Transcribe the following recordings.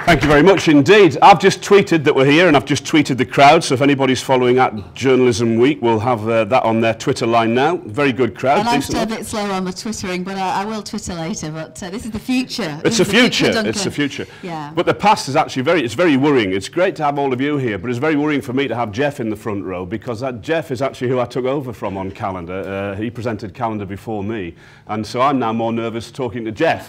Thank you very much indeed. I've just tweeted that we're here, and I've just tweeted the crowd, so if anybody's following at Journalism Week, we'll have that on their Twitter line now. Very good crowd. And I'm still a bit slow on the twittering, but I will Twitter later, but this is the future. It's the future, it's the future. Yeah. But the past is actually it's very worrying. It's great to have all of you here, but it's very worrying for me to have Jeff in the front row, because that Jeff is actually who I took over from on Calendar. He presented Calendar before me, and so I'm now more nervous talking to Jeff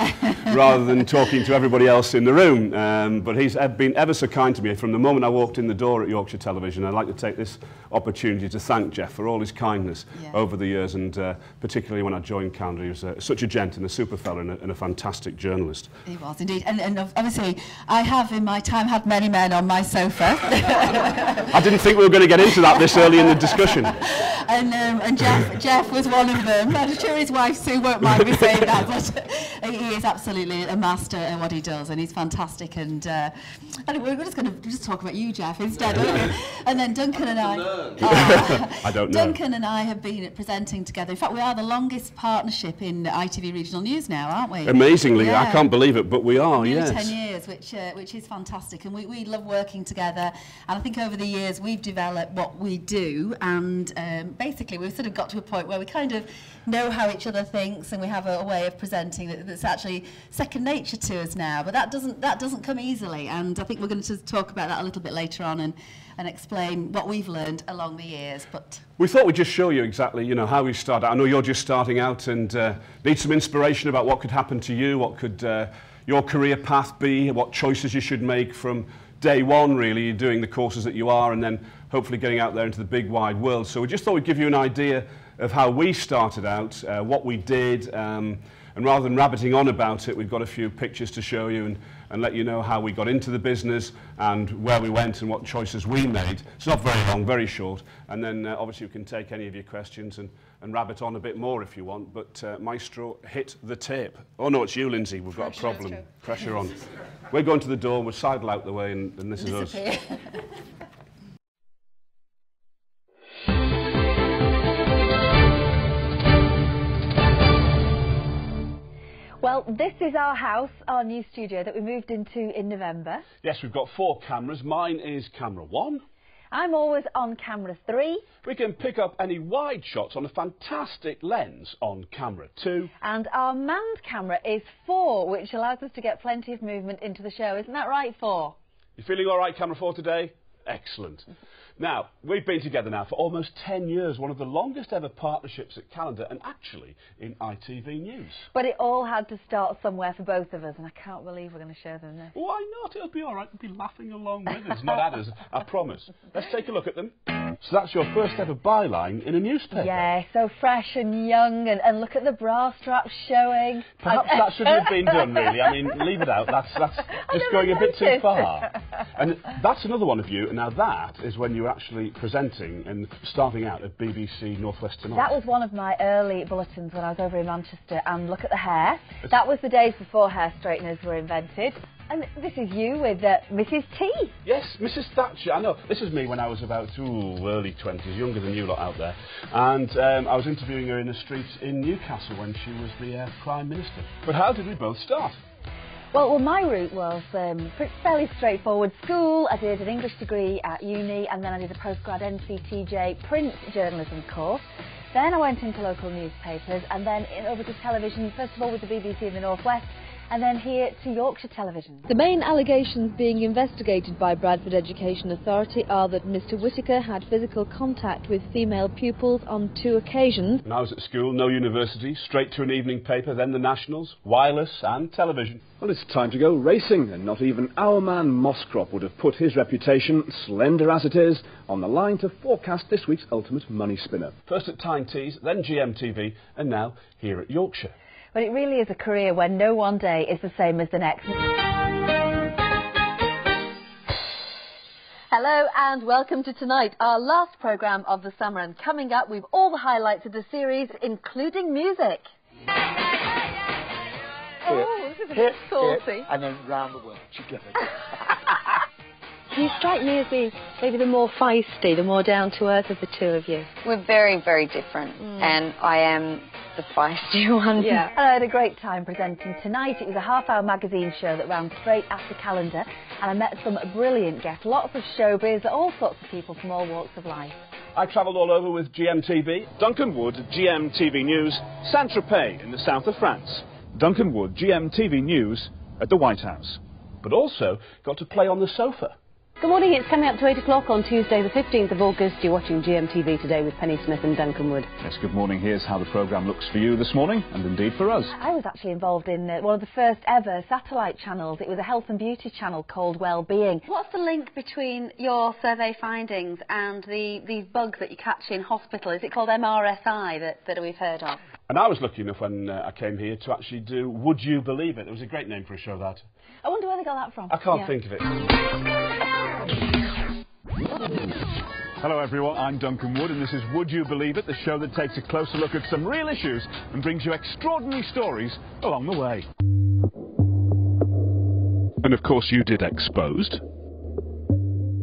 rather than talking to everybody else in the room. But he's been ever so kind to me from the moment I walked in the door at Yorkshire Television. I'd like to take this opportunity to thank Jeff for all his kindness over the years, and particularly when I joined Calendar. He was such a gent and a super fella and a fantastic journalist. He was indeed, and obviously I have in my time had many men on my sofa. I didn't think we were going to get into that this early in the discussion. And Jeff was one of them. I'm sure his wife Sue won't mind me saying that, but he is absolutely a master at what he does, and he's fantastic. And we're just going to talk about you, Jeff, instead. And then Duncan and I don't know. Duncan and I have been presenting together. In fact, we are the longest partnership in ITV Regional News now, aren't we? Amazingly, I can't believe it, but we are. Nearly yes. 10 years, which is fantastic, and we love working together. And I think over the years we've developed what we do, and basically we've sort of got to a point where we kind of know how each other thinks, and we have a way of presenting that's actually second nature to us now. But that doesn't come easily, and I think we're going to talk about that a little bit later on and explain what we've learned along the years. But we thought we'd just show you exactly, you know, how we started. I know you're just starting out and need some inspiration about what could happen to you, what could your career path be, what choices you should make from day one, really, doing the courses that you are, and then hopefully getting out there into the big wide world. So we just thought we'd give you an idea of how we started out, what we did, and rather than rabbiting on about it, we've got a few pictures to show you and let you know how we got into the business and where we went and what choices we made. It's not very long, very short, and then obviously you can take any of your questions and rabbit on a bit more if you want, but Maestro, hit the tape. Oh no, it's you, Lindsay, we've got a problem. Pressure on. We're going to the door, we'll sidle out the way, and this is us. Well, this is our house, our new studio that we moved into in November. Yes, we've got 4 cameras. Mine is camera 1. I'm always on camera 3. We can pick up any wide shots on a fantastic lens on camera 2. And our manned camera is 4, which allows us to get plenty of movement into the show. Isn't that right, 4? You feeling all right, camera 4, today? Excellent. Now, we've been together now for almost 10 years, one of the longest ever partnerships at Calendar, and actually in ITV News. But it all had to start somewhere for both of us, and I can't believe we're going to show them this. Why not? It'll be all right. We'll be laughing along with us, not at us, I promise. Let's take a look at them. So that's your first ever byline in a newspaper. Yeah, so fresh and young, and look at the bra straps showing. Perhaps that shouldn't have been done, really. I mean, leave it out. That's just going a bit too far. And that's another one of you. Now that is when you actually presenting and starting out at BBC North West Tonight. That was one of my early bulletins when I was over in Manchester, and look at the hair. That was the days before hair straighteners were invented. And this is you with Mrs T. Yes, Mrs Thatcher. I know. This is me when I was about early 20s, younger than you lot out there. And I was interviewing her in the streets in Newcastle when she was the Prime Minister. But how did we both start? Well, my route was fairly straightforward. School, I did an English degree at uni, and then I did a postgrad NCTJ print journalism course. Then I went into local newspapers, and then over to television, first of all with the BBC in the North West, and then here to Yorkshire Television. The main allegations being investigated by Bradford Education Authority are that Mr Whittaker had physical contact with female pupils on 2 occasions. When I was at school, no university, straight to an evening paper, then the Nationals, wireless and television. Well, it's time to go racing, and not even our man Mosscrop would have put his reputation, slender as it is, on the line to forecast this week's ultimate money spinner. First at Tyne Tees, then GMTV, and now here at Yorkshire. But it really is a career when no one day is the same as the next. Hello and welcome to tonight, our last programme of the summer. And coming up, we've all the highlights of the series, including music. Oh, this is a bit saucy. And then round the world together. You strike me as maybe the more feisty, the more down-to-earth of the two of you. We're very, very different. And I am the feisty one. Yeah. And I had a great time presenting tonight. It was a half-hour magazine show that ran straight after calendar, and I met some brilliant guests, lots of showbiz, all sorts of people from all walks of life. I travelled all over with GMTV. Duncan Wood, GMTV News, Saint-Tropez in the south of France. Duncan Wood, GMTV News at the White House. But also got to play on the sofa. Good morning, it's coming up to 8 o'clock on Tuesday the 15th of August. You're watching GMTV today with Penny Smith and Duncan Wood. Yes, good morning. Here's how the programme looks for you this morning, and indeed for us. I was actually involved in one of the first ever satellite channels. It was a health and beauty channel called Wellbeing. What's the link between your survey findings and these bugs that you catch in hospital? Is it called MRSI that we've heard of? And I was lucky enough when I came here to actually do Would You Believe It? It was a great name for a show, that. I wonder where they got that from. I can't think of it. Hello everyone, I'm Duncan Wood and this is Would You Believe It, the show that takes a closer look at some real issues and brings you extraordinary stories along the way. And of course you did Exposed.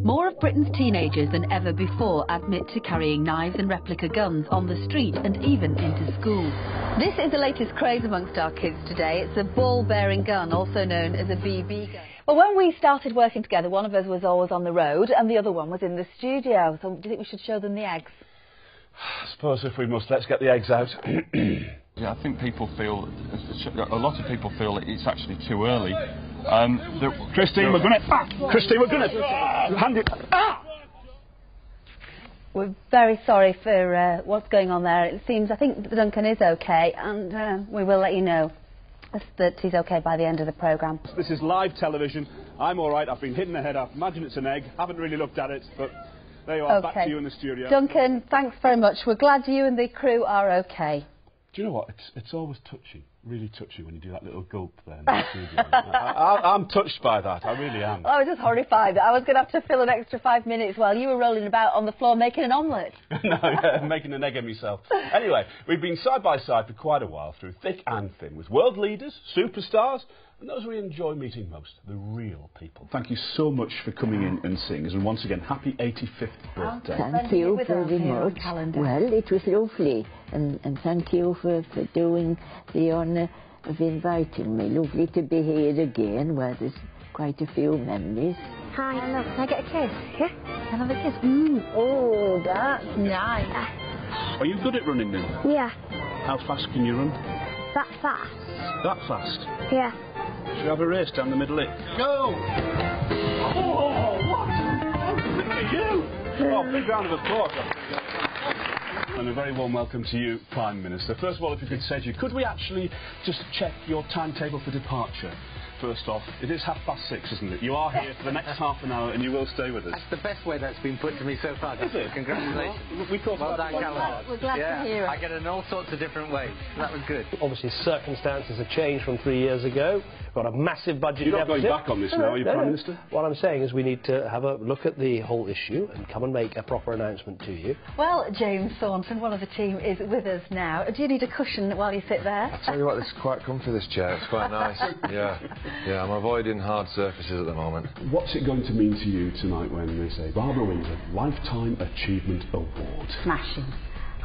More of Britain's teenagers than ever before admit to carrying knives and replica guns on the street and even into school. This is the latest craze amongst our kids today. It's a ball-bearing gun, also known as a BB gun. Well, when we started working together, one of us was always on the road and the other one was in the studio. So do you think we should show them the eggs? I suppose if we must, let's get the eggs out. Yeah, I think people feel, a lot of people feel that it's actually too early. Christine, we're going to... Christine, we're going to... Hand it... We're very sorry for what's going on there. It seems, I think Duncan is okay, and we will let you know that he's okay by the end of the programme. This is live television. I'm all right. I've been hitting the head up. Imagine it's an egg. Haven't really looked at it, but there you are. Okay. Back to you in the studio. Duncan, thanks very much. We're glad you and the crew are okay. Do you know what? It's always touchy, really touchy when you do that little gulp there in the studio. I'm touched by that, I really am. I was just horrified. I was going to have to fill an extra 5 minutes while you were rolling about on the floor making an omelette. No, yeah, making an egg of myself. Anyway, we've been side by side for quite a while through thick and thin with world leaders, superstars, and those we enjoy meeting most, the real people. Thank you so much for coming in and seeing us, and once again, happy 85th birthday. Thank you very much. Well, it was lovely, and thank you for doing the honour of inviting me. Lovely to be here again, where there's quite a few memories. Hi, hello. Can I get a kiss? Yeah? Can I have a kiss? Oh, that's nice. Are you good at running then? Yeah. How fast can you run? That fast? That fast? Yeah. Should we have a race down the middle it? Go! Oh, what? How quick are you? Oh, big round of applause. And a very warm welcome to you, Prime Minister. First of all, if you could say to you, could we actually just check your timetable for departure? First off, it is 6:30, isn't it? You are here for the next half an hour and you will stay with us. That's the best way that's been put to me so far. Is it? Congratulations. Well, we thought well done, Callum. We're glad to hear it. I get it in all sorts of different ways. That was good. Obviously, circumstances have changed from 3 years ago. We've got a massive budget You're not deficit. going back on this now, are you, Prime Minister? What I'm saying is we need to have a look at the whole issue and come and make a proper announcement to you. Well, James Thornton, one of the team, is with us now. Do you need a cushion while you sit there? I tell you what, this is quite comfy, this chair. It's quite nice. Yeah, I'm avoiding hard surfaces at the moment. What's it going to mean to you tonight when they say Barbara Windsor Lifetime Achievement Award? Smashing.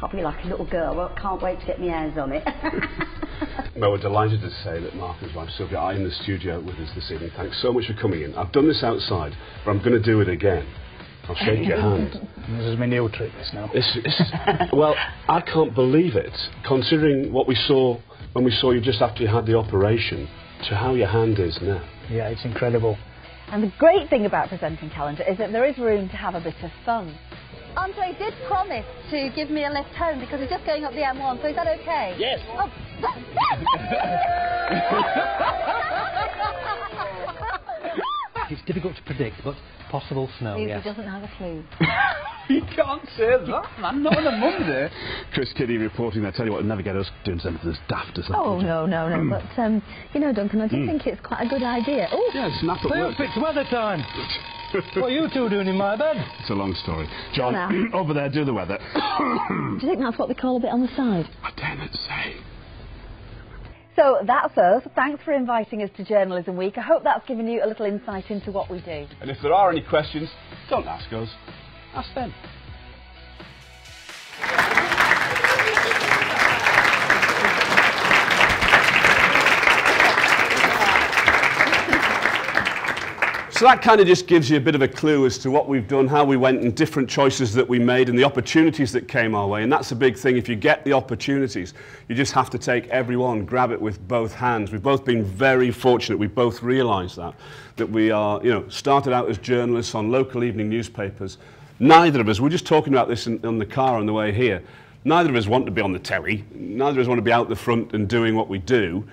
I'll be like a little girl. Well, can't wait to get my hands on it. Well, we're delighted to say that Mark and his wife Sylvia are in the studio with us this evening. Thanks so much for coming in. I've done this outside, but I'm going to do it again. I'll shake your hand. This is my new trick, this now. Well, I can't believe it, considering what we saw when we saw you just after you had the operation, to how your hand is now. Yeah, it's incredible. And the great thing about presenting calendar is that there is room to have a bit of fun. Andre did promise to give me a lift home because he's just going up the M1, so is that okay? Yes. Oh. It's difficult to predict, but possible snow, He yes. doesn't have a clue. You can't say that, man. Not on a Monday. Chris Kiddie reporting there. Tell you what, never get us doing something as daft as that. Oh, no. But, you know, Duncan, I do think it's quite a good idea. Oh, Yeah, snap at work. It's weather time. What are you two doing in my bed? It's a long story. John, over there, do the weather. do you think that's what they call a bit on the side? I dare not say. So that's us. Thanks for inviting us to Journalism Week. I hope that's given you a little insight into what we do. And if there are any questions, don't ask us, ask them. So that kind of just gives you a bit of a clue as to what we've done, how we went, and different choices that we made, and the opportunities that came our way. And that's a big thing. If you get the opportunities, you just have to take every one, grab it with both hands. We've both been very fortunate. We've both realised that we are, you know, started out as journalists on local evening newspapers. Neither of us, we're just talking about this in the car on the way here, neither of us want to be on the telly, neither of us want to be out the front and doing what we do,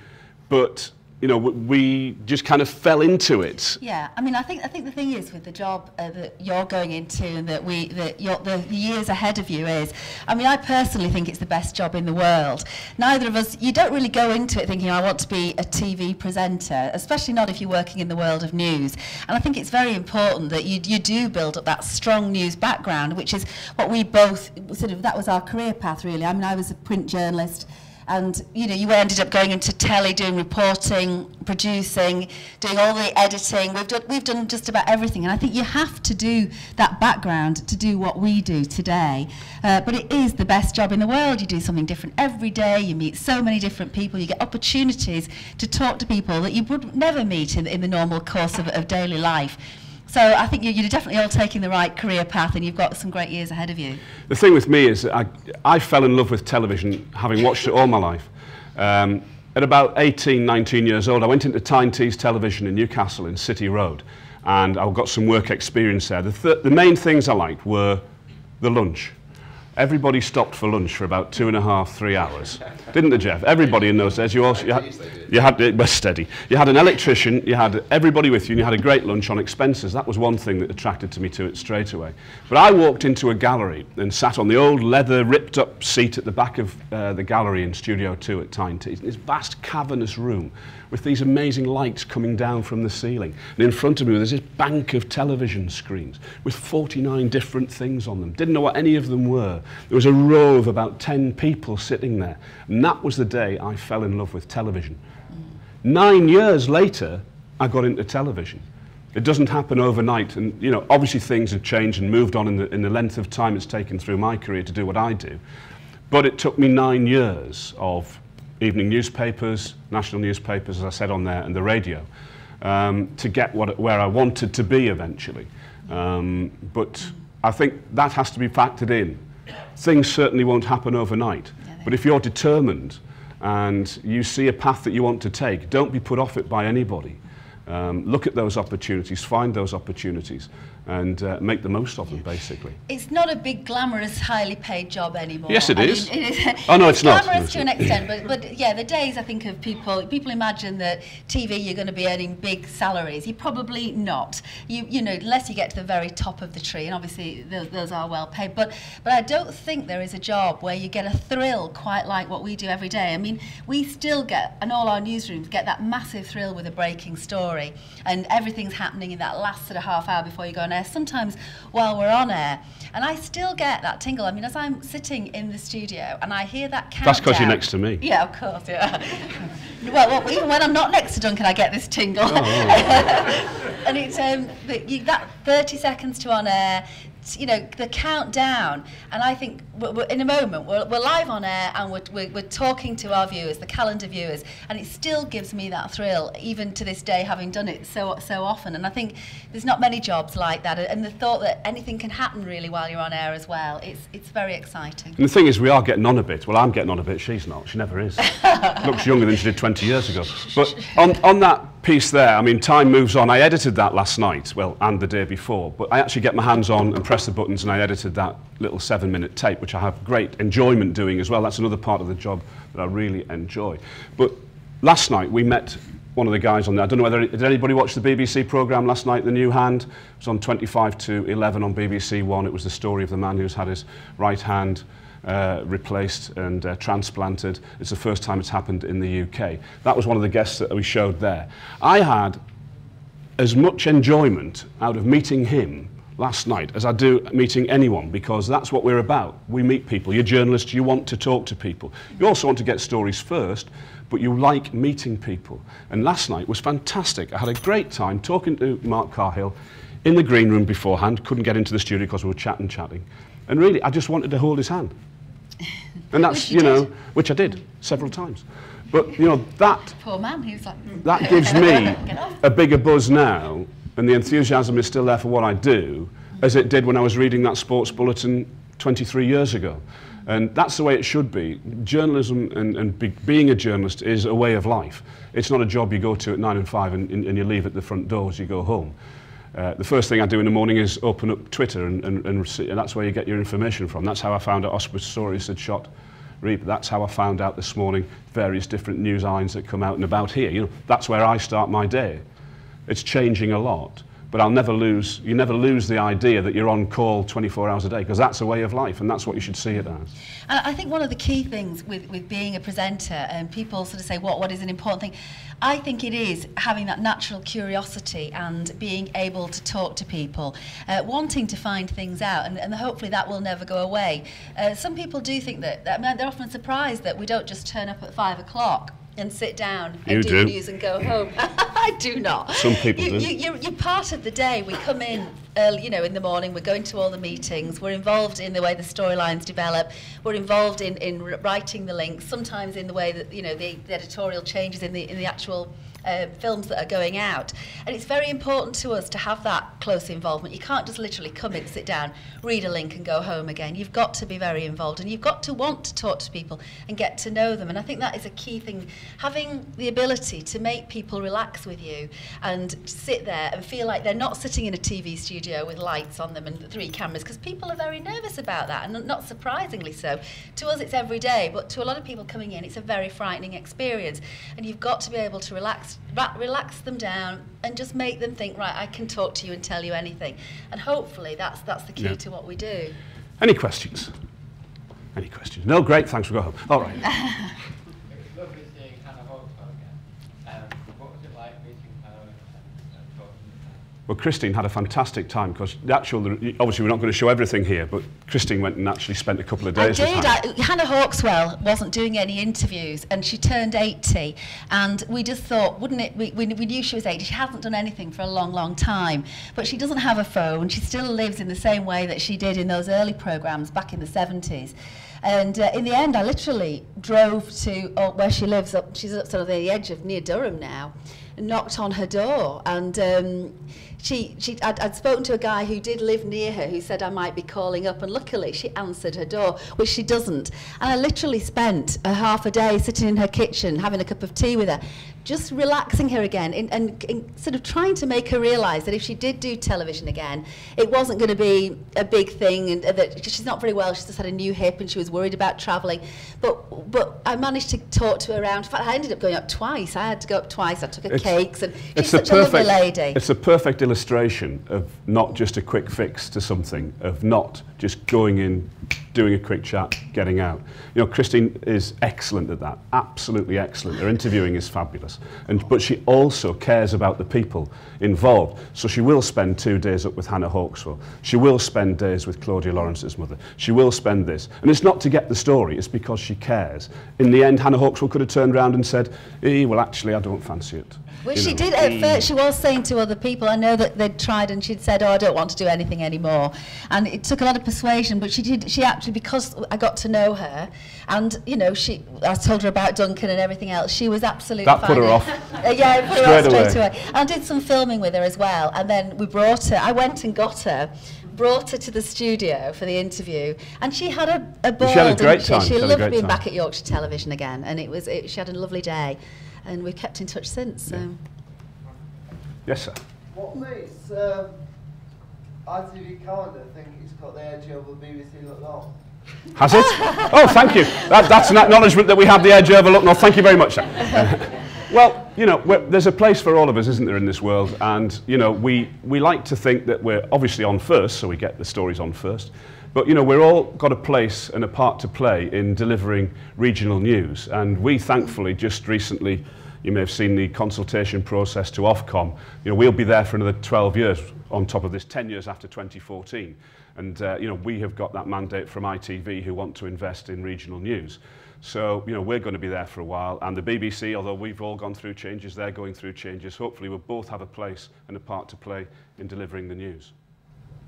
but you know, we just kind of fell into it. Yeah, I mean, I think the thing is with the job that you're going into and that the years ahead of you is, I mean, I personally think it's the best job in the world. Neither of us, you don't really go into it thinking I want to be a TV presenter, especially not if you're working in the world of news. And I think it's very important that you do build up that strong news background, which is what we both sort of, that was our career path really. I mean, I was a print journalist. And, you know, you ended up going into telly, doing reporting, producing, doing all the editing. We've done just about everything. And I think you have to do that background to do what we do today. But it is the best job in the world. You do something different every day. You meet so many different people. You get opportunities to talk to people that you would never meet in the normal course of daily life. So I think you're definitely all taking the right career path, and you've got some great years ahead of you. The thing with me is I fell in love with television, having watched it all my life. At about 18, 19 years old, I went into Tyne's Television in Newcastle in City Road, and I got some work experience there. The main things I liked were the lunch. Everybody stopped for lunch for about 2.5, 3 hours. Didn't they, Jeff? Everybody in those days. You had it was steady. You had an electrician, you had everybody with you, and you had a great lunch on expenses. That was one thing that attracted me to it straight away. But I walked into a gallery and sat on the old leather ripped up seat at the back of the gallery in Studio 2 at Tyne's. This vast cavernous room with these amazing lights coming down from the ceiling. And in front of me there's this bank of television screens with 49 different things on them. Didn't know what any of them were. There was a row of about 10 people sitting there. And that was the day I fell in love with television. 9 years later, I got into television. It doesn't happen overnight. And, you know, obviously things have changed and moved on in the length of time it's taken through my career to do what I do. But it took me 9 years of evening newspapers, national newspapers, as I said on there, and the radio, to get where I wanted to be eventually. But I think that has to be factored in. Things certainly won't happen overnight, but if you're determined and you see a path that you want to take, don't be put off it by anybody. Look at those opportunities, find those opportunities, and make the most of them, basically. It's not a big, glamorous, highly paid job anymore. Yes, it is. Mean, it is. Oh, no, it's not. Glamorous to an extent, but yeah, the days, I think, of people imagine that TV, you're going to be earning big salaries. You're probably not. You know, unless you get to the very top of the tree, and obviously those are well paid. But I don't think there is a job where you get a thrill quite like what we do every day. I mean, we still get, and all our newsrooms get that massive thrill with a breaking story, and everything's happening in that last sort of half hour before you go on air, sometimes while we're on air. And I still get that tingle. I mean, as I'm sitting in the studio and I hear that countdown. That's because you're next to me. Yeah, of course, yeah. well, even when I'm not next to Duncan, I get this tingle. Oh. And it's that 30 seconds to on air, you know, the countdown. And I think we're in a moment, we're live on air and we're talking to our viewers, the calendar viewers, and it still gives me that thrill, even to this day, having done it so often. And I think there's not many jobs like that, and the thought that anything can happen really while you're on air as well, it's very exciting. And the thing is, we are getting on a bit. Well, I'm getting on a bit, she's not. She never is. Looks younger than she did 20 years ago. But on that piece there, I mean, time moves on. I edited that last night, well, and the day before, but I actually get my hands on and press the buttons, and I edited that little 7-minute tape, which I have great enjoyment doing as well. That's another part of the job that I really enjoy. But last night we met one of the guys on there. I don't know whether, did anybody watch the BBC programme last night, The New Hand? It was on 25 to 11 on BBC One. It was the story of the man who's had his right hand replaced and transplanted. It's the first time it's happened in the UK. That was one of the guests that we showed there. I had as much enjoyment out of meeting him last night as I do meeting anyone, because that's what we're about. We meet people. You're journalists, you want to talk to people. You also want to get stories first, but you like meeting people. And last night was fantastic. I had a great time talking to Mark Carhill in the green room beforehand. Couldn't get into the studio because we were chatting. And really, I just wanted to hold his hand. And that's, you know, which I did several times. But, you know, that... Poor man, he was like... That gives me a bigger buzz now and the enthusiasm is still there for what I do, as it did when I was reading that sports bulletin 23 years ago. And that's the way it should be. Journalism and being a journalist is a way of life. It's not a job you go to at 9 and 5 and you leave at the front door as you go home. The first thing I do in the morning is open up Twitter and that's where you get your information from. That's how I found out Oscar Pistorius had shot Reap. That's how I found out this morning various different news irons that come out and about here. You know, that's where I start my day. It's changing a lot. But you never lose the idea that you're on call 24 hours a day, because that's a way of life, and that's what you should see it as. And I think one of the key things with being a presenter, and people sort of say, what is an important thing? I think it is having that natural curiosity and being able to talk to people, wanting to find things out, and hopefully that will never go away. Some people do think that, they're often surprised that we don't just turn up at 5 o'clock and sit down and do the news and go home. I do not. Some people do. You're part of the day. We come in early, you know, in the morning. We're going to all the meetings. We're involved in the way the storylines develop. We're involved in writing the links. Sometimes in the way that, you know, the editorial changes in the actual films that are going out. And it's very important to us to have that close involvement. You can't just literally come in, sit down, read a link and go home again. You've got to be very involved, and you've got to want to talk to people and get to know them. And I think that is a key thing, having the ability to make people relax with you and sit there and feel like they're not sitting in a TV studio with lights on them and 3 cameras, because people are very nervous about that, and not surprisingly so. To us it's every day, but to a lot of people coming in it's a very frightening experience, and you've got to be able to relax them down and just make them think, right, I can talk to you and tell you anything. And hopefully that's the key to what we do. Any questions? Any questions? No, great, thanks, we'll go home. All right. It's lovely seeing Hannah Hawkswell again. What was it like meeting her and talking to her? Well, Christine had a fantastic time, because obviously we're not going to show everything here, but Christine went and actually spent a couple of days with Hannah. Hannah Hawkswell wasn't doing any interviews, and she turned 80, and we just thought, wouldn't it, we knew she was 80, she hasn't done anything for a long, long time, but she doesn't have a phone, she still lives in the same way that she did in those early programmes back in the 70s. And in the end, I literally drove to where she lives, she's up sort of the edge of near Durham now, and knocked on her door, and I'd spoken to a guy who did live near her who said I might be calling up, and luckily she answered her door, which she doesn't. And I literally spent half a day sitting in her kitchen having a cup of tea with her, just relaxing her again and sort of trying to make her realise that if she did do television again, it wasn't going to be a big thing, and that she's not very well, she's just had a new hip and she was worried about travelling. But I managed to talk to her around. In fact, I ended up going up twice. I had to go up twice. I took her cakes, and she's such a lovely lady. It's a perfect illustration of not just a quick fix to something, of not just going in, doing a quick chat, getting out. You know, Christine is excellent at that, absolutely excellent. Her interviewing is fabulous, but she also cares about the people involved. So she will spend 2 days up with Hannah Hawkswell. She will spend days with Claudia Lawrence's mother. She will spend this, and it's not to get the story, it's because she cares. In the end, Hannah Hawkswell could have turned around and said, well, actually, I don't fancy it. Well, she did at first. She was saying to other people, I know that they'd tried, and she'd said, oh, I don't want to do anything anymore. And it took a lot of persuasion, but she actually, because I got to know her, and, you know, I told her about Duncan and everything else, she was absolutely fine. That put her off. Yeah, it put her off straight away. And I did some filming with her as well, and then we brought her, I went and got her, brought her to the studio for the interview, and she had a ball. She had a great time. She loved being back at Yorkshire Television again, and she had a lovely day. And we've kept in touch since. So. Yes, sir. What makes ITV calendar think it's got the edge over BBC Look North? Has it? Oh, thank you. That's an acknowledgement that we have the edge over Look North. Thank you very much, sir. Well, you know, there's a place for all of us, isn't there, in this world? And, you know, we like to think that we're obviously on first, so we get the stories on first. But, you know, we're all got a place and a part to play in delivering regional news. And we, thankfully, just recently, you may have seen the consultation process to Ofcom. You know, we'll be there for another 12 years on top of this, 10 years after 2014. And, you know, we have got that mandate from ITV who want to invest in regional news. So, you know, we're going to be there for a while. And the BBC, although we've all gone through changes, they're going through changes. Hopefully we'll both have a place and a part to play in delivering the news.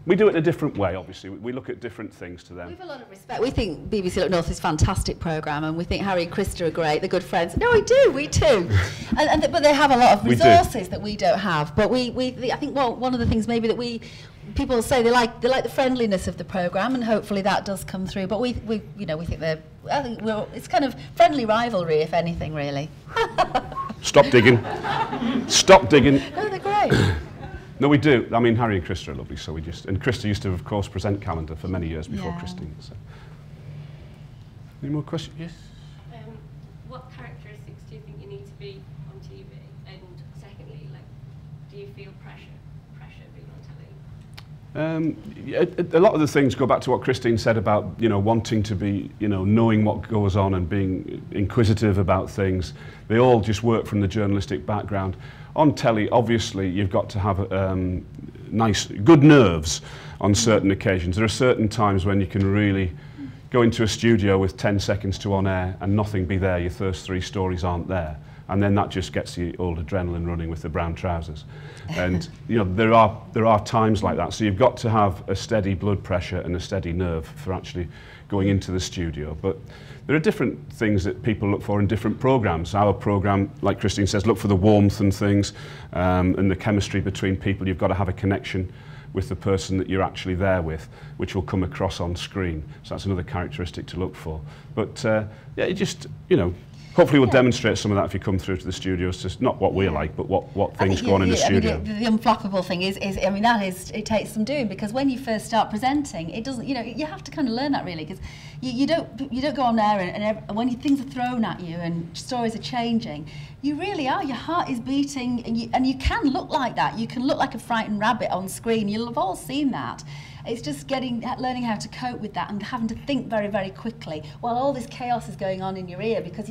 We do it in a different way, obviously. We look at different things to them. We have a lot of respect. We think BBC Look North is a fantastic programme, and we think Harry and Krista are great. They're good friends. No, we do. But they have a lot of resources that we don't have. But I think one of the things maybe that people say they like the friendliness of the programme, and hopefully that does come through. But we think it's kind of friendly rivalry, if anything, really. Stop digging. Stop digging. No, they're great. No, we do. I mean, Harry and Krista are lovely, so and Krista used to, of course, present Calendar for many years before Christine. So. Any more questions? Yes? What characteristics do you think you need to be on TV? And secondly, do you feel pressure being on telly? A lot of the things go back to what Christine said about, wanting to be, knowing what goes on and being inquisitive about things. They all just work from the journalistic background. On telly, obviously, you've got to have good nerves on certain occasions. There are certain times when you can really go into a studio with 10 seconds to on air and nothing be there. Your first 3 stories aren't there. And then that just gets the old adrenaline running with the brown trousers. And, there are times like that. So you've got to have a steady blood pressure and a steady nerve for actually going into the studio. But there are different things that people look for in different programmes. Our programme, like Christine says, look for the warmth and things and the chemistry between people. You've got to have a connection with the person that you're actually there with, which will come across on screen. So that's another characteristic to look for. But it just, hopefully we'll demonstrate some of that if you come through to the studios. Just not what we're like, but what things go on in the studio. The unflappable thing is, it takes some doing, because when you first start presenting, it doesn't, you have to kind of learn that really, because you don't go on there and when things are thrown at you and stories are changing, you really are. Your heart is beating, and you can look like that. You can look like a frightened rabbit on screen. You'll have all seen that. It's just learning how to cope with that and having to think very, very quickly while all this chaos is going on in your ear, because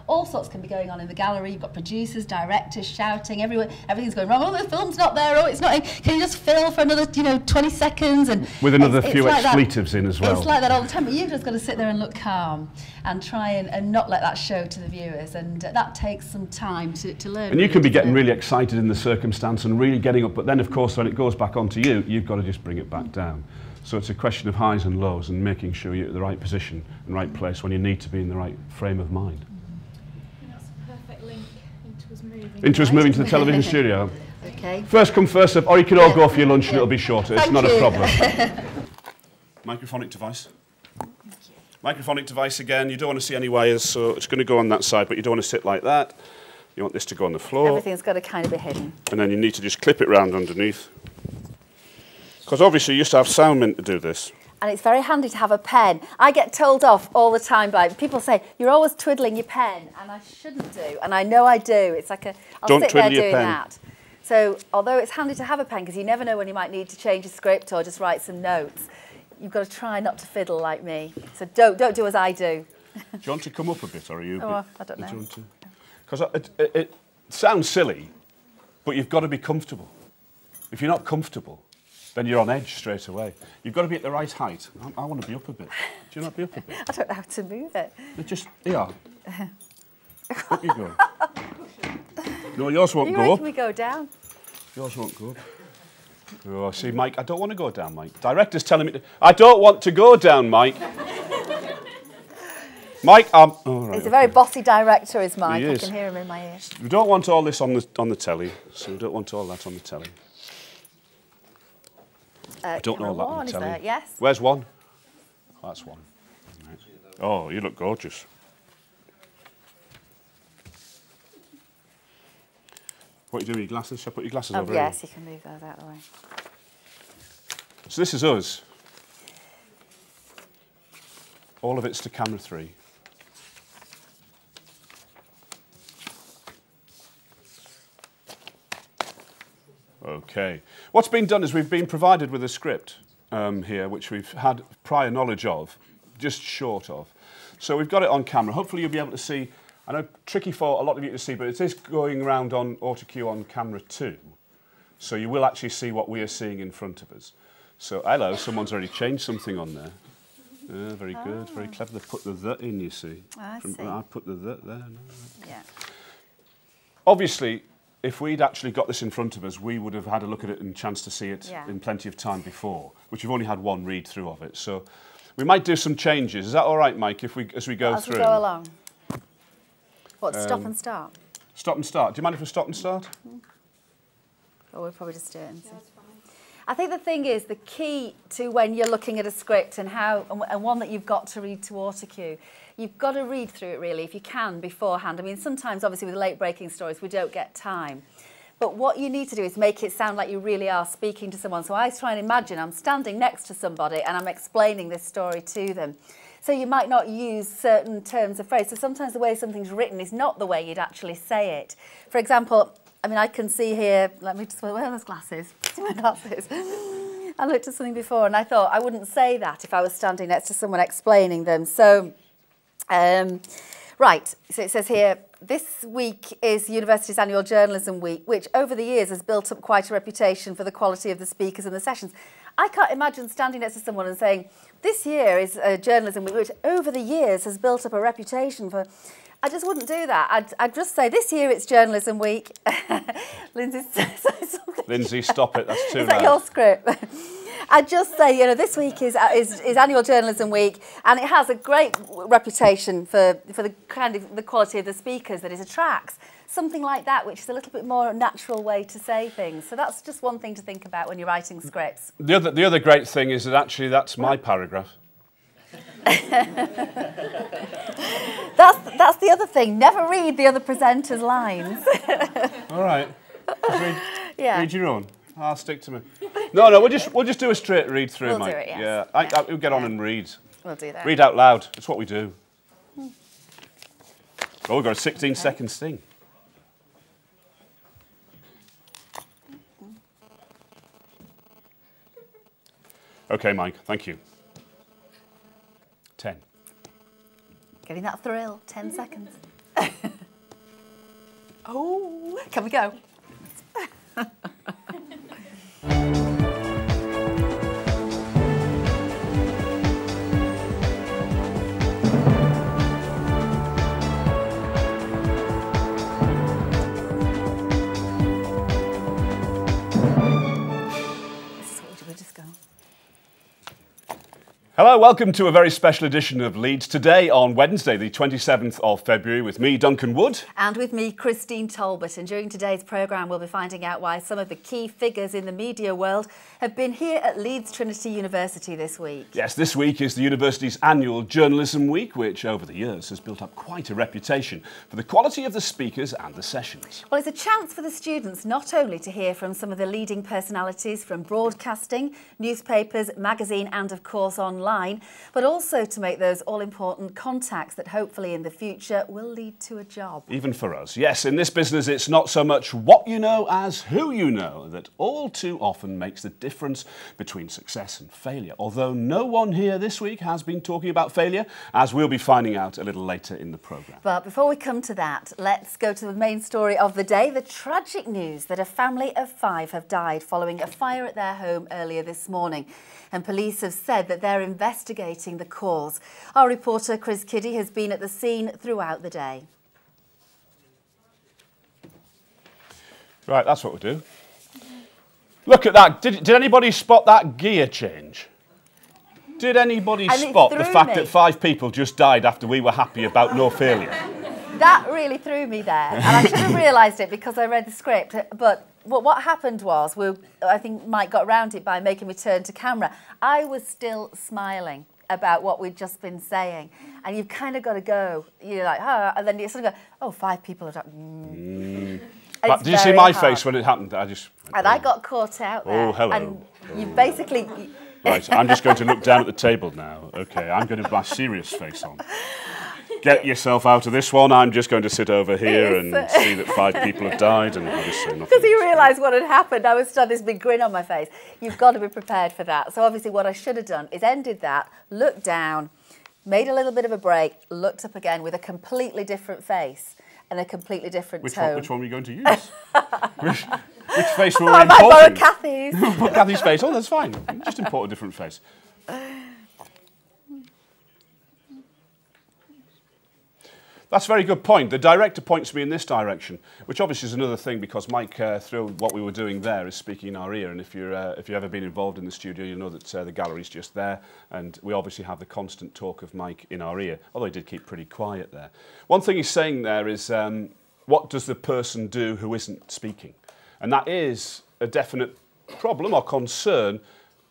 all sorts can be going on in the gallery. You've got producers, directors shouting everywhere. Everything's going wrong. Oh, the film's not there. Oh, it's not. Can you just fill for another 20 seconds and with another few expletives in as well. It's like that all the time. But you've just got to sit there and look calm and try and not let that show to the viewers, and that takes some time to learn. And you can be getting really excited in the circumstance and really getting up, but then of course when it goes back onto you, you've got to just bring it back down. So it's a question of highs and lows and making sure you're at the right position and right place when you need to be in the right frame of mind. And that's a perfect link into us moving. Into us moving to the television studio. Okay. First come, first serve, or you can all go for your lunch and it'll be shorter. It's not a problem. Microphonic device. Microphonic device again. You don't want to see any wires, so it's going to go on that side, but you don't want to sit like that. You want this to go on the floor. Everything's got to kind of be hidden. And then you need to just clip it round underneath. Because obviously you used to have sound men to do this. And it's very handy to have a pen. I get told off all the time by people say, you're always twiddling your pen, and I shouldn't do. And I know I do. It's like I'll sit there doing that. So although it's handy to have a pen, because you never know when you might need to change a script or just write some notes, you've got to try not to fiddle like me. So don't do as I do. Do you want to come up a bit, or are you? Oh, I don't know. Because it sounds silly, but you've got to be comfortable. If you're not comfortable, then you're on edge straight away. You've got to be at the right height. I want to be up a bit. Do you not be up a bit? I don't know how to move it. Just, yeah. Up you go. No, yours won't go up. We go down. Yours won't go up. Oh, see, Mike, I don't want to go down, Mike. Director's telling me to... I don't want to go down, Mike. Mike, oh, right, he's a very bossy director, is Mike. He is. I can hear him in my ear. We don't want all this on the telly, so we don't want all that on the telly. I don't know all that on the telly. Yes. Where's one? Oh, that's one. Right. Oh, you look gorgeous. What are you doing with your glasses? Shall I put your glasses over here? Yes, you can move those out of the way. So this is us. All of it's to camera 3. Okay. What's been done is we've been provided with a script here, which we've had prior knowledge of, just short of. So we've got it on camera. Hopefully you'll be able to see. I know tricky for a lot of you to see, but it is going around on autocue on camera 2. So you will actually see what we are seeing in front of us. So, hello, someone's already changed something on there. Very good, very clever. They put the "the" in, you see. I see. I put the "the" there. No. Yeah. Obviously, if we'd actually got this in front of us, we would have had a look at it and a chance to see it in plenty of time before, which we've only had one read through of it. So we might do some changes. Is that all right, Mike, as we go through? As we go along. What, stop and start? Stop and start. Do you mind if we stop and start? Or we'll probably just do it and see. I think the thing is, the key to when you're looking at a script and one that you've got to read to autocue, you've got to read through it really, if you can, beforehand. I mean, sometimes, obviously, with late-breaking stories, we don't get time. But what you need to do is make it sound like you really are speaking to someone. So I try and imagine I'm standing next to somebody and I'm explaining this story to them. So you might not use certain terms of phrase. So sometimes the way something's written is not the way you'd actually say it. For example, I mean, I can see here, let me just, where are those glasses? See my glasses. I looked at something before and I thought I wouldn't say that if I was standing next to someone explaining them. So, right, so it says here, this week is the university's annual journalism week, which over the years has built up quite a reputation for the quality of the speakers and the sessions. I can't imagine standing next to someone and saying, this year is a journalism week, which over the years has built up a reputation for... I just wouldn't do that. I'd just say, this year it's journalism week. Lindsay, stop it. That's too loud. Is that your script? I'd just say, you know, this week is annual journalism week, and it has a great reputation for the kind of the quality of the speakers that it attracts. Something like that, which is a little bit more natural way to say things. So that's just one thing to think about when you're writing scripts. The other great thing is that actually that's my paragraph. That's the other thing. Never read the other presenter's lines. All right. Read your own. I'll stick to me. No, we'll just do a straight read through, we'll Mike. Do it, yes. We'll get on and read. We'll do that. Read out loud. It's what we do. Oh, we've got a 16-second thing. Okay, Mike. Thank you. 10. Getting that thrill. 10 seconds. Oh, can we go? Hello, welcome to a very special edition of Leeds today on Wednesday, the 27th of February, with me, Duncan Wood. And with me, Christine Talbot. And during today's programme, we'll be finding out why some of the key figures in the media world have been here at Leeds Trinity University this week. Yes, this week is the university's annual Journalism Week, which over the years has built up quite a reputation for the quality of the speakers and the sessions. Well, it's a chance for the students not only to hear from some of the leading personalities from broadcasting, newspapers, magazine and, of course, online, but also to make those all-important contacts that hopefully in the future will lead to a job. Even for us. Yes, in this business it's not so much what you know as who you know that all too often makes the difference between success and failure. Although no one here this week has been talking about failure, as we'll be finding out a little later in the programme. But before we come to that, let's go to the main story of the day, the tragic news that a family of 5 have died following a fire at their home earlier this morning. And police have said that they're investigating the cause. Our reporter Chris Kiddy has been at the scene throughout the day. Right, that's what we'll do. Look at that. Did anybody spot that gear change? Did anybody spot the fact that 5 people just died after we were happy about no failure? That really threw me there. And I should have realised it because I read the script. But what happened was, I think Mike got around it by making me turn to camera. I was still smiling about what we'd just been saying. And you've kind of got to go, you're like, oh, and then you sort of go, oh, 5 people have died. Did you see my face when it happened? I got caught out there. Oh, hello. And you basically... Right, I'm just going to look down at the table now. OK, I'm going to have my serious face on. Get yourself out of this one. I'm just going to sit over here and see that 5 people have died and I'll just say nothing. Because you realised what had happened, I was still this big grin on my face. You've got to be prepared for that. So obviously what I should have done is ended that, looked down, made a little bit of a break, looked up again with a completely different face and a completely different tone. Which one were you going to use? which face were we importing? I might borrow Kathy's. Put Kathy's face. Oh, that's fine. Just import a different face. That's a very good point. The director points me in this direction, which obviously is another thing because Mike, through what we were doing there, is speaking in our ear. And if you've ever been involved in the studio, you know that the gallery's just there, and we obviously have the constant talk of Mike in our ear, although he did keep pretty quiet there. One thing he's saying there is, what does the person do who isn't speaking? And that is a definite problem or concern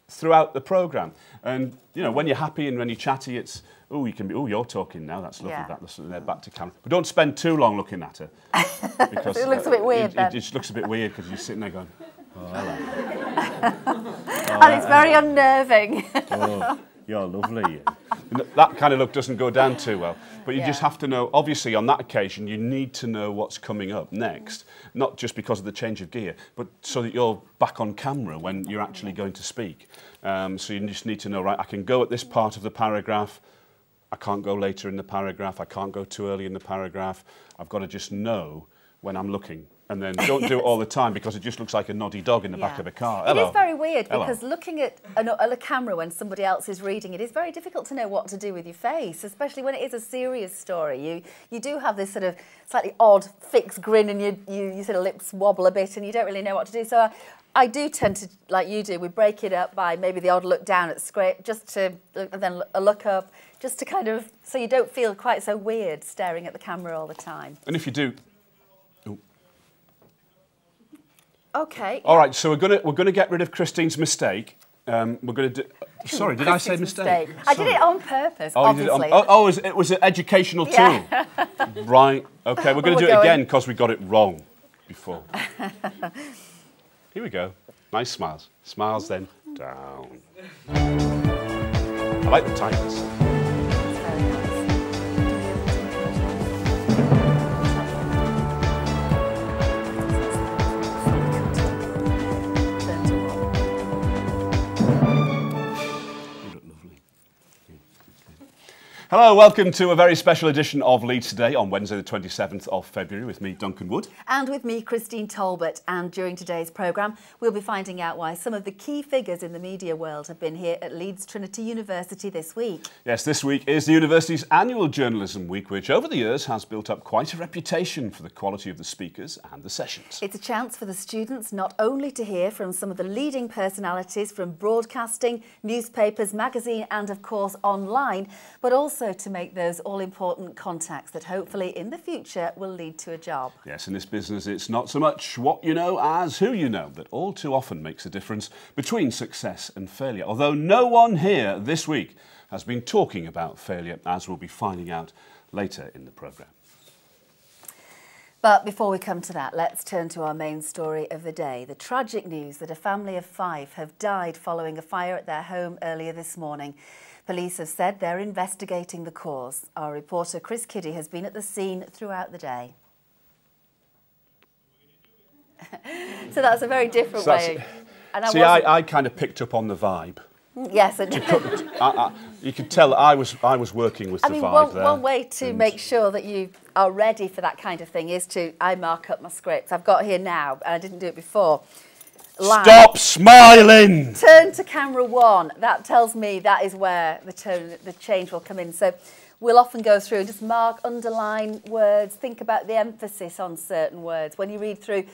throughout the programme. And, you know, when you're happy and when you're chatty, it's, oh, you can be, oh, you're talking now, that's lovely, that's back to camera. But don't spend too long looking at her. Because it looks a bit weird then. It just looks a bit weird because you're sitting there going, oh, hello. And it's very unnerving. Oh, you're lovely. And that kind of look doesn't go down too well. But you just have to know, obviously on that occasion, you need to know what's coming up next. Not just because of the change of gear, but so that you're back on camera when you're actually going to speak. So you just need to know, right, I can go at this part of the paragraph, I can't go later in the paragraph, I can't go too early in the paragraph. I've got to just know when I'm looking. And then don't do it all the time because it just looks like a noddy dog in the back of a car. It is very weird because looking at a camera when somebody else is reading it is very difficult to know what to do with your face, especially when it is a serious story. You do have this sort of slightly odd fixed grin and you sort of lips wobble a bit and you don't really know what to do. So I do tend to, like you do, we break it up by maybe the odd look down at the script, just to, and then a look up, just to kind of, so you don't feel quite so weird staring at the camera all the time. And if you do... Okay. All right, so we're gonna get rid of Christine's mistake. We're gonna do. Sorry, did I say mistake? I did it on purpose. Obviously. It was an educational tool. Right. Okay, we're gonna do it again because we got it wrong before. Here we go. Nice smiles. Smiles then down. I like the tightness. Hello, welcome to a very special edition of Leeds Today on Wednesday the 27th of February with me, Duncan Wood. And with me, Christine Talbot. And during today's programme, we'll be finding out why some of the key figures in the media world have been here at Leeds Trinity University this week. Yes, this week is the university's annual Journalism Week, which over the years has built up quite a reputation for the quality of the speakers and the sessions. It's a chance for the students not only to hear from some of the leading personalities from broadcasting, newspapers, magazine and, of course, online, but also to make those all-important contacts that hopefully in the future will lead to a job. Yes, in this business it's not so much what you know as who you know that all too often makes a difference between success and failure. Although no one here this week has been talking about failure, as we'll be finding out later in the programme. But before we come to that, let's turn to our main story of the day. The tragic news that a family of 5 have died following a fire at their home earlier this morning. Police have said they're investigating the cause. Our reporter Chris Kiddie has been at the scene throughout the day. So that's a very different way. And I kind of picked up on the vibe. Yes, you could tell I was working with the vibe there. One way to make sure that you are ready for that kind of thing is I mark up my scripts. I've got here now, and I didn't do it before. Line. Stop smiling! Turn to camera 1. That tells me that is where the change will come in. So we'll often go through and just mark, underline words, think about the emphasis on certain words. When you read through,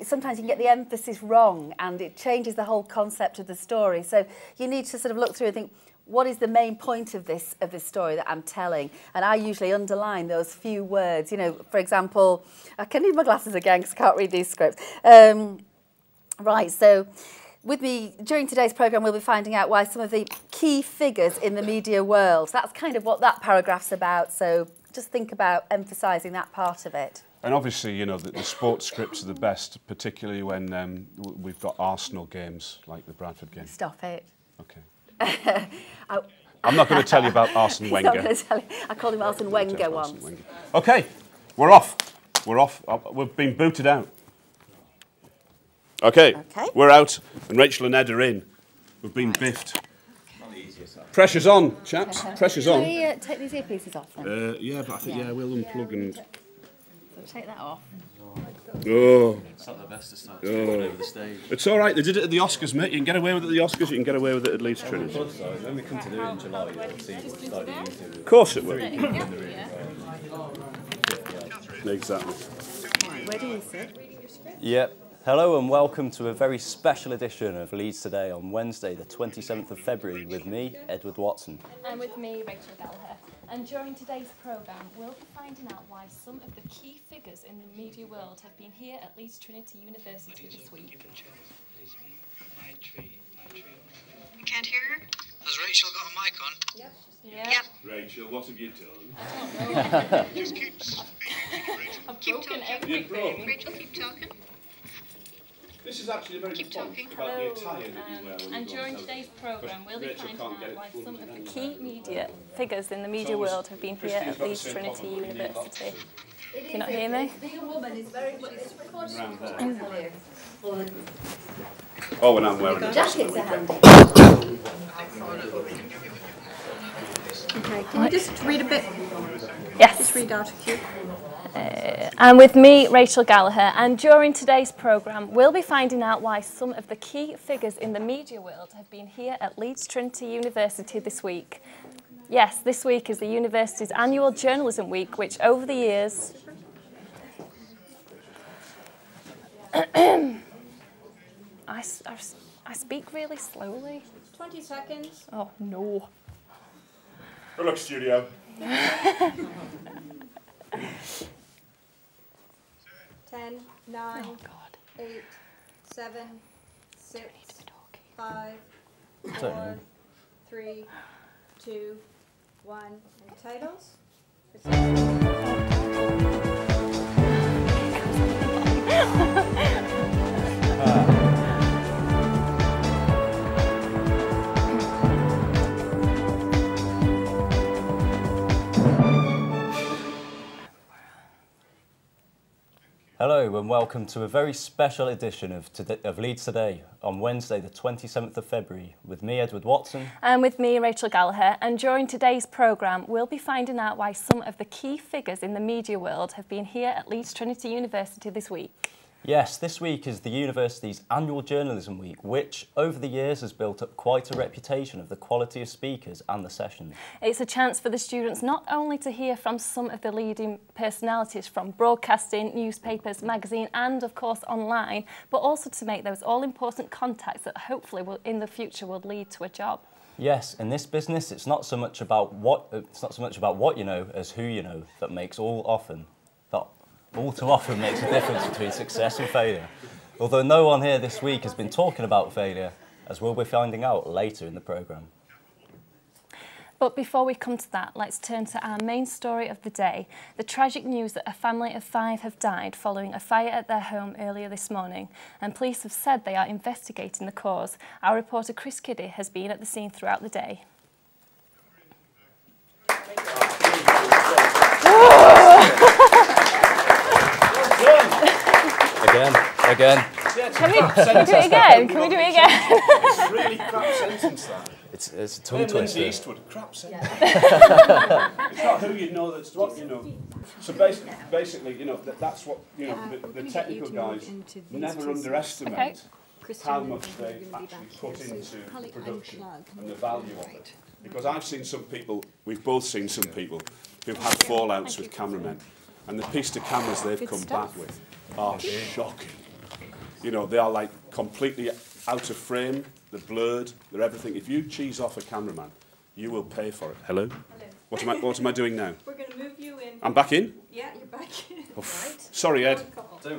sometimes you can get the emphasis wrong and it changes the whole concept of the story. So you need to sort of look through and think, what is the main point of this story that I'm telling? And I usually underline those few words. For example, I can need my glasses again because I can't read these scripts. Right, so with me, during today's programme, we'll be finding out why some of the key figures in the media world. That's kind of what that paragraph's about, so just think about emphasising that part of it. And obviously, the sports scripts are the best, particularly when we've got Arsenal games like the Bradford game. Stop it. Okay. I'm not going to tell you about Arsene Wenger. Not going to tell you. I called him Arsene Wenger once. Okay, we're off. We're off. We've been booted out. Okay, we're out, and Rachel and Ed are in. We've been biffed. Pressure's on, chaps. Pressure's on. Can we take these earpieces off then? Yeah, but I think, we'll unplug and... So take that off. Oh. It's not the best to start going over the stage. It's all right, they did it at the Oscars, mate. You can get away with it at the Oscars, you can get away with it at Leeds Trinity. When we come to do it in July, you'll see we'll start using it. Of course it will. Exactly. Where do you sit? Yep. Hello and welcome to a very special edition of Leeds Today on Wednesday, the 27th of February, with me, Edward Watson. And with me, Rachel Gallagher. And during today's programme, we'll be finding out why some of the key figures in the media world have been here at Leeds Trinity University this week. Can't hear her? Has Rachel got a mic on? Yep. Yep. Rachel, what have you done? I don't know. Just keep I've broken everything. Rachel, keep talking. This is actually a very good point about the attire that you wear when And you go during on today's programme, we'll be Rachel finding can't get out it why full some of the anyway. key media figures in the media world have been here at Leeds Trinity University. Can you not hear me? Being a woman is very much Around there. Oh, when I'm wearing it. Jackets are handy. Okay, can you just read a bit? Yes. Just read out a few. And with me, Rachel Gallagher, and during today's programme, we'll be finding out why some of the key figures in the media world have been here at Leeds Trinity University this week. Yes, this week is the university's annual Journalism Week, which over the years... I speak really slowly. 20 seconds. Oh, no. Good luck, studio. 10, 9, 8, 7, 6, 5, 4, 3, 2, 1. And titles? Hello and welcome to a very special edition of Leeds Today on Wednesday the 27th of February with me, Edward Watson. And with me, Rachel Gallagher. And during today's programme, we'll be finding out why some of the key figures in the media world have been here at Leeds Trinity University this week. Yes, this week is the university's annual Journalism Week, which over the years has built up quite a reputation of the quality of speakers and the sessions. It's a chance for the students not only to hear from some of the leading personalities from broadcasting, newspapers, magazine and of course online, but also to make those all-important contacts that hopefully will, in the future will lead to a job. Yes, in this business it's not so much about what you know as who you know that makes all too often makes a difference between success and failure. Although no one here this week has been talking about failure, as we'll be finding out later in the programme. But before we come to that, let's turn to our main story of the day, the tragic news that a family of 5 have died following a fire at their home earlier this morning, and police have said they are investigating the cause. Our reporter Chris Kiddy has been at the scene throughout the day. Again. Can we do it again? Can we do it again? It's a really crap sentence, that. It's a tongue twister. Eastwood, crap sentence. It's not who you know, that's what you know. So basically, you know, that's what, you know, the technical guys never underestimate how much they actually put into the production and the value of it. Because I've seen some people, we've both seen some people who've had fallouts with cameramen, and the piece to cameras they've come back with are shocking. You know, they are like completely out of frame, they're blurred, they're everything. If you cheese off a cameraman, you will pay for it. Hello? Hello. What am I doing now? We're going to move you in. I'm back in? Yeah, you're back in. Oh, sorry, Ed.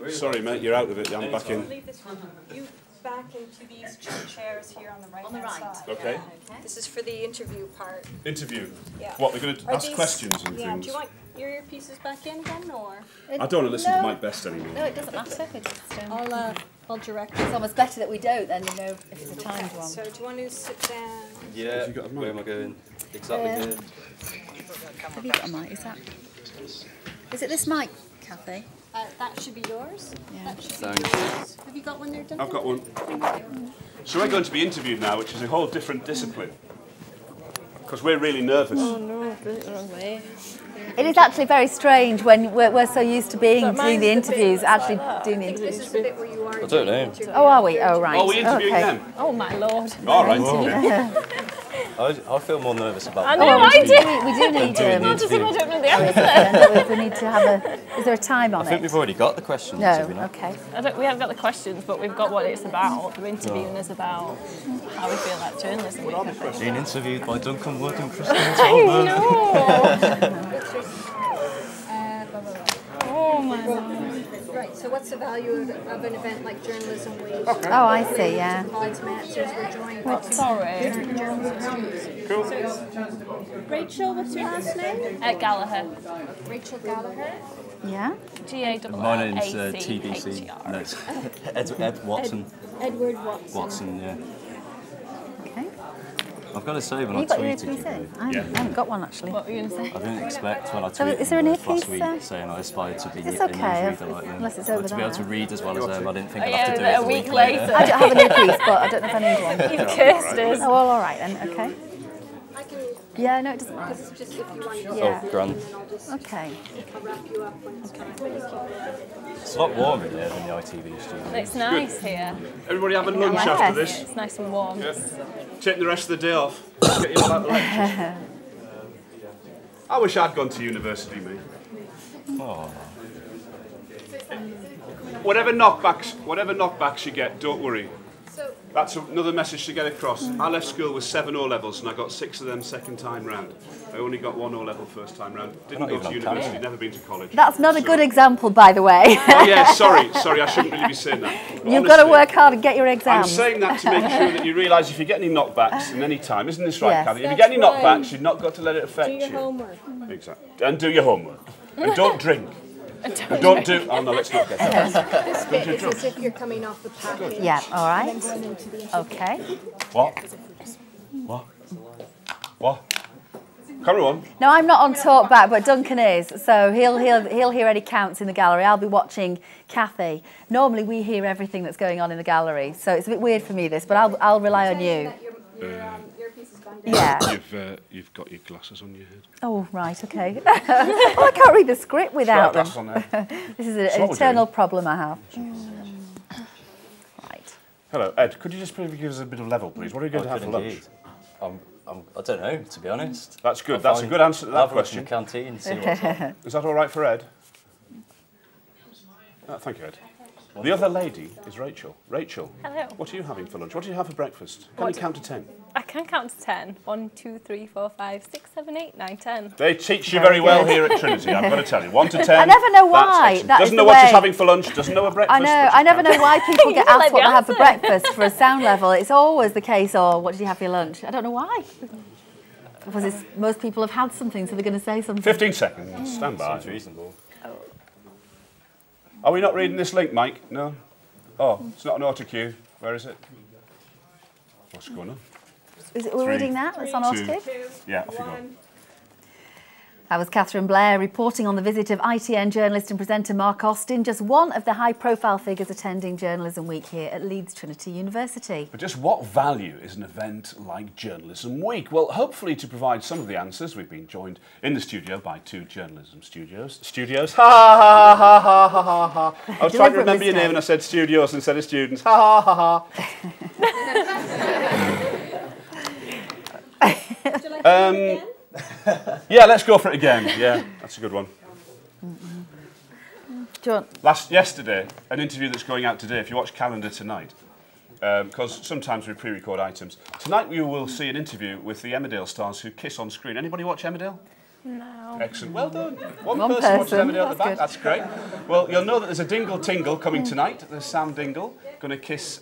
Sorry, mate, you're out of it. I'm back in. Leave this one. You back into these chairs here on the right side. Okay. This is for the interview part. Interview? Yeah. What, we're going to ask questions and yeah, things? do you want your earpieces back in again, or? I don't want to listen to Mike Best anymore. No, it doesn't matter. I'll direct. It's almost better that we don't, then you know if it's a timed one. So do you want to sit down? Yeah, where am I going? Exactly here. Have you got a mic? Is it this mic, Kathy? That should be yours. Yeah. That should Thanks. be yours. Have you got one there, Duncan? I've got one. So we're going to be interviewed now, which is a whole different discipline. Because we're really nervous. Oh no, I did it the wrong way. It is actually very strange when we're so used to doing the interviews, actually doing the interviews. This is the bit where you are. I don't know. Oh, are we? Oh, right. Oh, we're interviewing them? Oh, my lord. All right. Okay. I feel more nervous about. I know, I do. We do need to. I don't know the answer. We need to have a. Is there a time on it? I think we've already got the questions. No. Okay. We haven't got the questions, but we've got what it's about. The interviewing is about how we feel about journalism. Being interviewed by Duncan and Christine. I know. Oh my God. Right, so what's the value of an event like Journalism Week? Oh, I see, yeah. Sorry. Cool. So, Rachel, what's your last name? Gallagher. Rachel Gallagher? Yeah. G-A-L-L-A-C-H-E-R. My name's TBC. No, it's Ed Watson. Edward Watson. Watson, yeah. Okay. I've got to say, when I You got your tweeted earpiece you, in? I haven't got one actually. What were you going to say? I didn't expect when I So tweeted is there an last earpiece week there? saying I aspired to be It's a okay, newsreader like them. unless it's But over to be able to there. read as well as them, I didn't think Oh, I'd have to do yeah, it a week later. I don't have an earpiece, but I don't know if I need one. You've cursed us. Oh, well, all right then. Okay. I can... Yeah, no, it doesn't matter. Because it's just if you want to... Yeah. Oh, grand. Okay. I'll wrap you up when it's time. It's a lot warmer in here than the ITV studio. It's nice here. Everybody having lunch after this? It's nice and warm. Yeah. Taking the rest of the day off. Let's get you all out the lectures. I wish I'd gone to university, mate. Oh. Whatever knockbacks you get, don't worry. That's another message to get across. I left school with 7 O-levels and I got 6 of them second time round. I only got 1 O-level first time round. Didn't go to university, never been to college. That's not a good example, by the way. Oh yeah, sorry, I shouldn't really be saying that. But You've got to work hard and get your exams. I'm saying that to make sure that you realise if you get any knockbacks in any time, isn't this right, Yes. Kathy? If you get any knockbacks, you've not got to let it affect you. Do your homework. Exactly. And do your homework. And don't drink. And don't do... Oh no, let's not get that. This bit is as if you're coming off the package. Yeah, all right. And then going into the Okay. What? Come on. No, I'm not on talk back, but Duncan is, so he'll hear any counts in the gallery. I'll be watching Kathy. Normally we hear everything that's going on in the gallery, so it's a bit weird for me this, but I'll rely on you. Yeah. You've got your glasses on your head. Oh, right, okay. Well, I can't read the script without them. On there. This is an eternal problem I have. Right. Hello, Ed. Could you just give us a bit of level, please? What are you going to have for lunch? I don't know, to be honest. That's good. That's a good answer to that question. In the canteen, see what's up. Is that all right for Ed? Oh, thank you, Ed. The other lady is Rachel. Rachel, hello. What are you having for lunch? What do you have for breakfast? Can you count to 10? I can count to 10. 1, 2, 3, 4, 5, 6, 7, 8, 9, 10. They teach you very well here at Trinity, I've got to tell you. 1 to 10. I never know why. Doesn't know what she's having for lunch, doesn't know a breakfast. I know. I never know why people get asked what they have for breakfast for a sound level. It's always the case, or what did you have for your lunch? I don't know why. Because most people have had something, so they're going to say something. 15 seconds. Stand by. Sounds reasonable. Are we not reading this link, Mike? No? Oh, it's not an autocue. Where is it? What's going on? We're reading that? It's on autocue? Yeah, off you go. That was Catherine Blair reporting on the visit of ITN journalist and presenter Mark Austin, just one of the high-profile figures attending Journalism Week here at Leeds Trinity University. But just what value is an event like Journalism Week? Well, hopefully to provide some of the answers, we've been joined in the studio by 2 journalism studios. Ha ha ha ha ha ha ha. I was trying to remember your name and I said studios instead of students. Ha ha ha ha. Yeah, let's go for it again. Yeah, that's a good one. Do you want... Yesterday, an interview that's going out today, if you watch calendar tonight, because sometimes we pre-record items. Tonight we will see an interview with the Emmerdale stars who kiss on screen. Anybody watch Emmerdale? No. Excellent. Well done. One person watches Emmerdale at the back. That's great. Well, you'll know that there's a Dingle Tingle coming tonight. There's Sam Dingle going to kiss,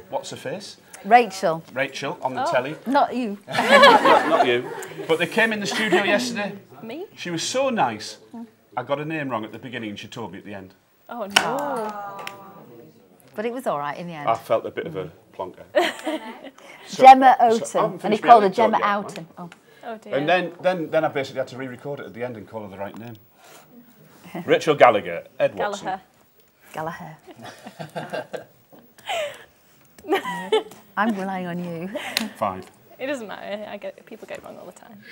what's her face? Rachel. Rachel on the telly. Not you. not you. But they came in the studio yesterday. Me? She was so nice. I got her name wrong at the beginning and she told me at the end. Oh, no. But it was all right in the end. I felt a bit of a plonker. Gemma Oughton. And he called her Gemma Oughton. Oh. Oh, dear. And then I basically had to re-record it at the end and call her the right name. Rachel Gallagher, Ed Watson. Gallagher. I'm relying on you. 5. It doesn't matter. People get it wrong all the time.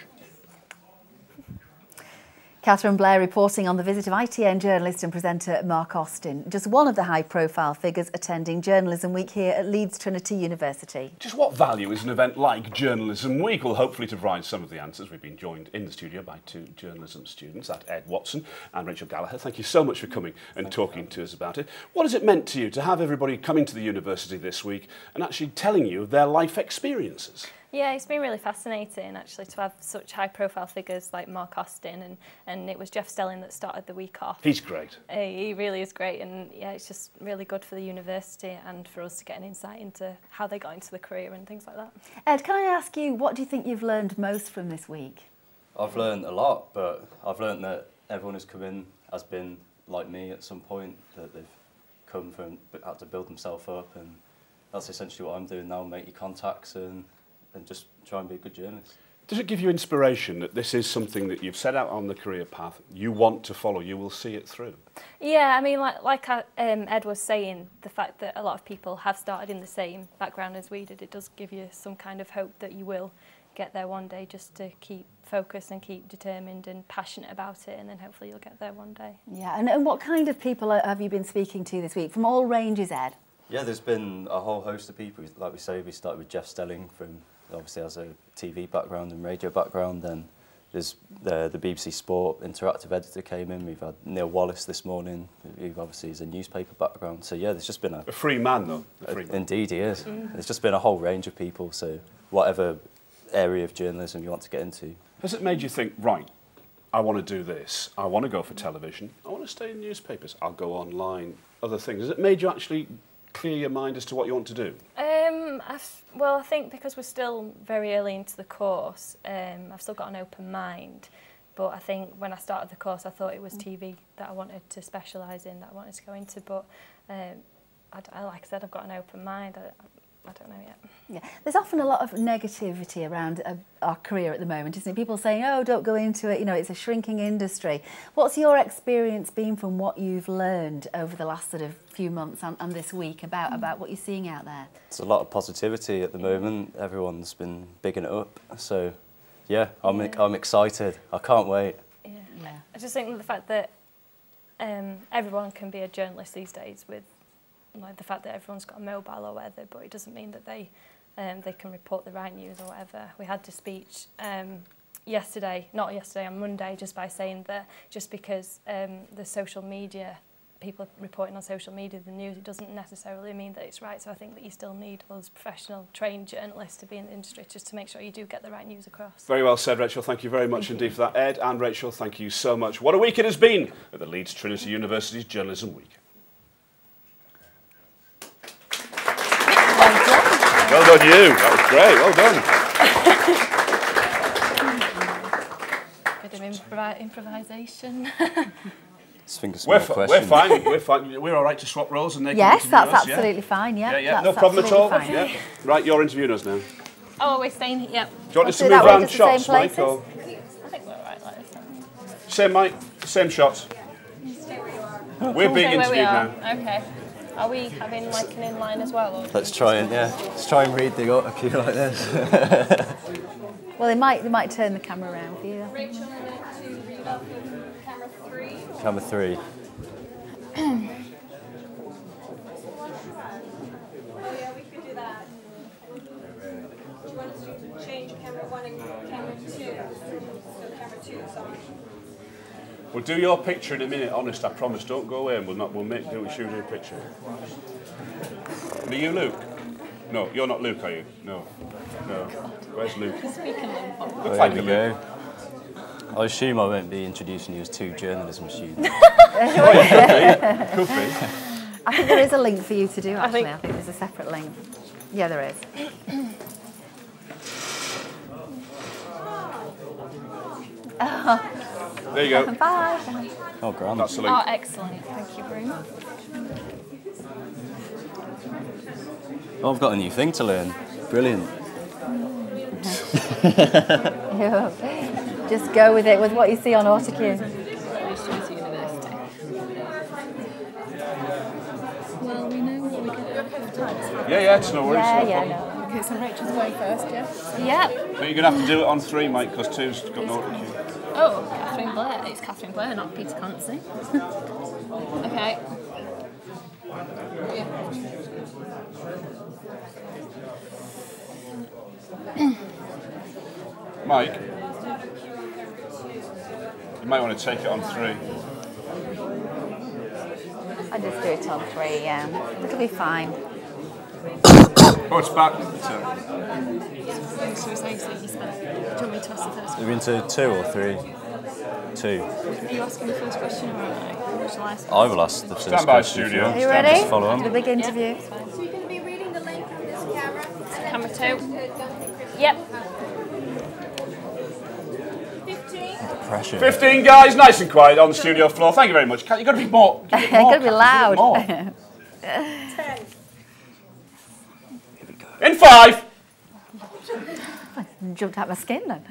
Catherine Blair reporting on the visit of ITN journalist and presenter Mark Austin, just one of the high-profile figures attending Journalism Week here at Leeds Trinity University. Just what value is an event like Journalism Week? Well, hopefully to provide some of the answers, we've been joined in the studio by two journalism students, that's Ed Watson and Rachel Gallagher. Thank you so much for coming and talking to us about it. What has it meant to you to have everybody coming to the university this week and actually telling you their life experiences? Yeah, it's been really fascinating actually to have such high-profile figures like Mark Austin, and it was Jeff Stelling that started the week off. He's great. He really is great, and yeah, it's just really good for the university and for us to get an insight into how they got into the career and things like that. Ed, can I ask you, what do you think you've learned most from this week? I've learned a lot, but I've learned that everyone who's come in has been like me at some point, that they've come from, had to build themselves up, and that's essentially what I'm doing now, make your contacts and just try and be a good journalist. Does it give you inspiration that this is something that you've set out on the career path, you want to follow, you will see it through? Yeah, I mean, like Ed was saying, the fact that a lot of people have started in the same background as we did, it does give you some kind of hope that you will get there one day, just to keep focused and keep determined and passionate about it, and then hopefully you'll get there one day. Yeah, and what kind of people have you been speaking to this week, from all ranges, Ed? Yeah, there's been a whole host of people. Like we say, we started with Jeff Stelling, from obviously has a TV background and radio background. Then there's the BBC Sport interactive editor came in. We've had Neil Wallace this morning, who obviously has a newspaper background. So yeah, there's just been a free man though. Indeed, he is. There's just been a whole range of people. So whatever area of journalism you want to get into. Has it made you think, right, I want to do this, I want to go for television, I want to stay in newspapers, I'll go online, other things? Has it made you actually clear your mind as to what you want to do? Well, I think because we're still very early into the course, I've still got an open mind. But I think when I started the course, I thought it was TV that I wanted to specialise in, that I wanted to go into. But like I said, I've got an open mind. I don't know yet. Yeah, there's often a lot of negativity around our career at the moment, isn't it? People saying, oh, don't go into it, you know, it's a shrinking industry. What's your experience been from what you've learned over the last sort of few months and this week about what you're seeing out there? It's a lot of positivity at the moment. Everyone's been bigging it up. So, yeah, I'm excited. I can't wait. Yeah. I just think the fact that everyone can be a journalist these days, with like the fact that everyone's got a mobile or whatever, but it doesn't mean that they can report the right news or whatever. We had to speech on Monday, just by saying that just because the social media, people reporting on social media the news, it doesn't necessarily mean that it's right. So I think that you still need us professional, trained journalists to be in the industry, just to make sure you do get the right news across. Very well said, Rachel. Thank you very much indeed for that. Ed and Rachel, thank you so much. What a week it has been at the Leeds Trinity University's Journalism Week. Well done, you. That was great. Well done. Bit of improvisation. We're fine. We're fine. We're all right to swap roles and they yes, can that's absolutely fine. Yeah, yeah. No problem at all. Yeah. Right, you're interviewing us now. Oh, we're staying here. Yeah. Do you want us to move around shots, Mike? Or? I think we're all right like this. Same, Mike. Same shots. We're being interviewed now. Okay. Are we having like an inline as well? Or let's try and read the cue like this. Well, they might turn the camera around for you. Rachel, to read off camera 3. Camera 3. Oh yeah, we could do that. Do you want us to change camera 1 and camera 2? So camera 2 is on. We'll do your picture in a minute, honest, I promise. Don't go away and we'll shoot your picture. Are you Luke? No, you're not Luke, are you? No. Where's Luke? Looks like a Luke. I assume I won't be introducing you as two journalism students. Could be. I think there is a link for you to do, actually. I think there's a separate link. Yeah, there is. There you go. Bye. Oh, grand. That's the link. Oh, excellent. Thank you very much. Oh, I've got a new thing to learn. Brilliant. Just go with it, with what you see on autocue. Well, we know what we get. You're okay for time? Yeah, it's no worries. No. Okay, so Rachel's going first, yeah? Yeah. So you're going to have to do it on 3, Mike, because 2's got no autocue. Oh, Catherine Blair. It's Catherine Blair, not Peter Concy. Okay. Mike, you might want to take it on 3. I just do it on 3, yeah. It'll be fine. Oh, it's back. Are we into 2 or 3? 2. Are you asking the first question or shall I? I will ask the first question. Stand by, studio. Are you ready? Follow on. The big interview. So you're going to be reading the link on this camera? Camera 2. Yep. 15. Pressure. 15 guys, nice and quiet on the studio floor. Thank you very much. You've got to be more. You've got to be loud. 10. In 5. I jumped out my skin then.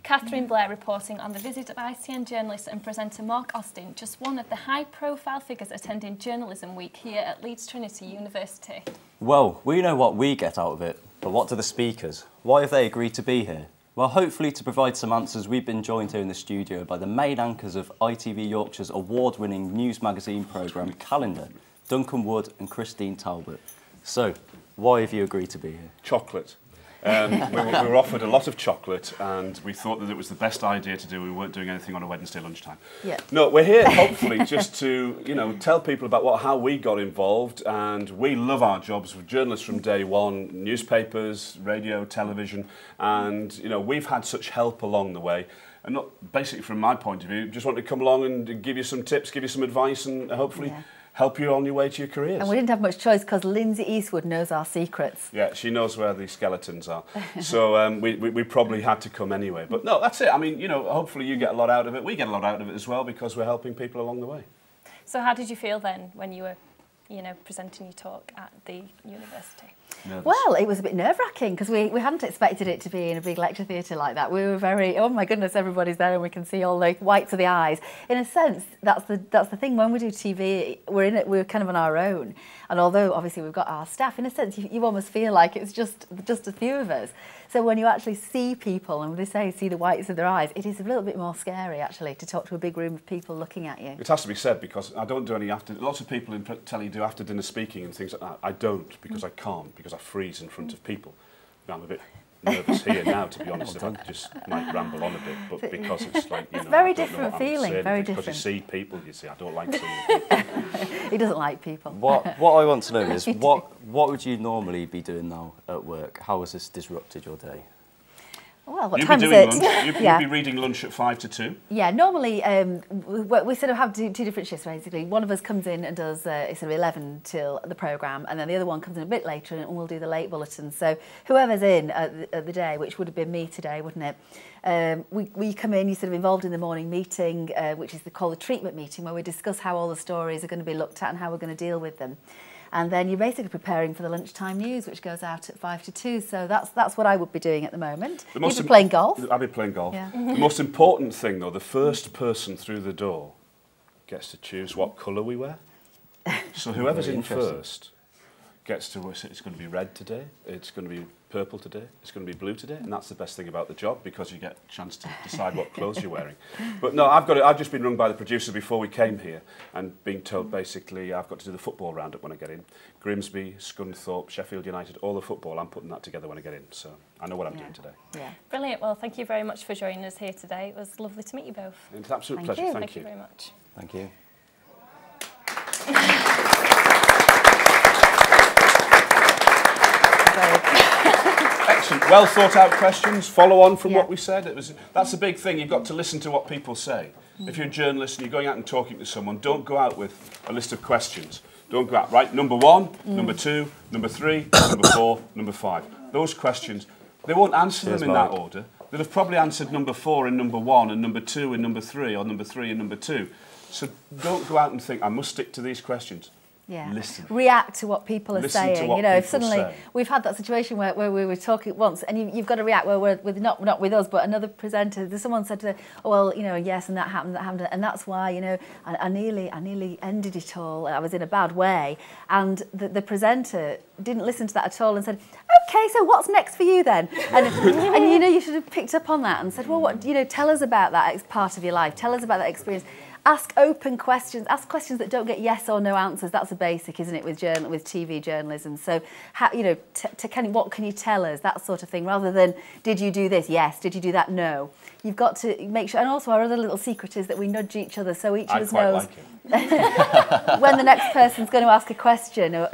Catherine Blair reporting on the visit of ITN journalist and presenter Mark Austin, just one of the high-profile figures attending Journalism Week here at Leeds Trinity University. Well, we know what we get out of it, but what do the speakers? Why have they agreed to be here? Well, hopefully to provide some answers, we've been joined here in the studio by the main anchors of ITV Yorkshire's award-winning news magazine programme Calendar, Duncan and Christine Talbot. So, why have you agreed to be here? Chocolate. We were offered a lot of chocolate and we thought that it was the best idea to do. We weren't doing anything on a Wednesday lunchtime. Yeah. No, we're here hopefully just to, tell people about how we got involved, and we love our jobs. We're journalists from day one, newspapers, radio, television, and we've had such help along the way. And not basically from my point of view, just want to come along and give you some tips, give you some advice, and hopefully help you on your way to your careers. And we didn't have much choice because Lindsay Eastwood knows our secrets. Yeah, she knows where the skeletons are. So we probably had to come anyway. But no, that's it. I mean, hopefully you get a lot out of it. We get a lot out of it as well because we're helping people along the way. So how did you feel then when you were, presenting your talk at the university? Nervous. Well, it was a bit nerve-wracking because we hadn't expected it to be in a big lecture theatre like that. We were very, oh my goodness, everybody's there and we can see all the whites of the eyes. In a sense, that's the thing. When we do TV, we're kind of on our own. And although obviously we've got our staff, in a sense, you almost feel like it's just a few of us. So when you actually see people, and they say see the whites of their eyes, it is a little bit more scary actually to talk to a big room of people looking at you. It has to be said because I don't do any lots of people in telly do after dinner speaking and things like that. I don't because I can't, because I freeze in front of people. I'm a bit nervous here now, to be honest. I just might ramble on a bit, but because it's like, it's very different feeling, very different. Because you see people, you see, I don't like seeing people. He doesn't like people. What I want to know is, what would you normally be doing now at work? How has this disrupted your day? Well, what time is it? You'd be reading lunch at 5 to 2? Yeah, normally we sort of have two different shifts basically. One of us comes in and does sort of 11 till the programme, and then the other one comes in a bit later and we'll do the late bulletin. So whoever's in at the day, which would have been me today, wouldn't it? We come in, you're sort of involved in the morning meeting, which is called the treatment meeting, where we discuss how all the stories are going to be looked at and how we're going to deal with them. And then you're basically preparing for the lunchtime news, which goes out at 5 to 2. So that's what I would be doing at the moment. You'd be playing golf. I'd be playing golf. Yeah. The most important thing, though, the first person through the door gets to choose what colour we wear. So whoever's in first gets to, it's going to be red today, it's going to be purple today, it's going to be blue today, and that's the best thing about the job because you get a chance to decide what clothes you're wearing. But no, I've just been rung by the producer before we came here and being told basically I've got to do the football roundup when I get in. Grimsby, Scunthorpe, Sheffield United, all the football, I'm putting that together when I get in, so I know what I'm doing today. Yeah. Brilliant. Well, thank you very much for joining us here today. It was lovely to meet you both. It's an absolute pleasure. Thank you very much. Thank you. Excellent. Well thought out questions. Follow on from what we said. That's the big thing. You've got to listen to what people say. If you're a journalist and you're going out and talking to someone, don't go out with a list of questions. Don't go out, right, number 1, number 2, number 3, number 4, number 5. Those questions, they won't answer them in that order. They'll have probably answered number 4 in number 1 and number 2 in number 3 or number 3 in number 2. So don't go out and think, I must stick to these questions. listen. React to what people are Listen saying. to what You know, if people suddenly say. we've had that situation where we were talking once, and you've got to react. Where we're with not with us, but another presenter. Someone said to, oh, well, you know, yes, and that happened, and that's why, you know, I nearly ended it all. I was in a bad way, and the presenter didn't listen to that at all and said, okay, so what's next for you then? And you know, you should have picked up on that and said, well, what, you know, tell us about that part of your life. Tell us about that experience. Ask open questions. Ask questions that don't get yes or no answers. That's a basic, isn't it, with TV journalism? So, how, you know, what can you tell us? That sort of thing. Rather than, did you do this? Yes. Did you do that? No. You've got to make sure. And also, our other little secret is that we nudge each other, so each of us knows when the next person's going to ask a question. Or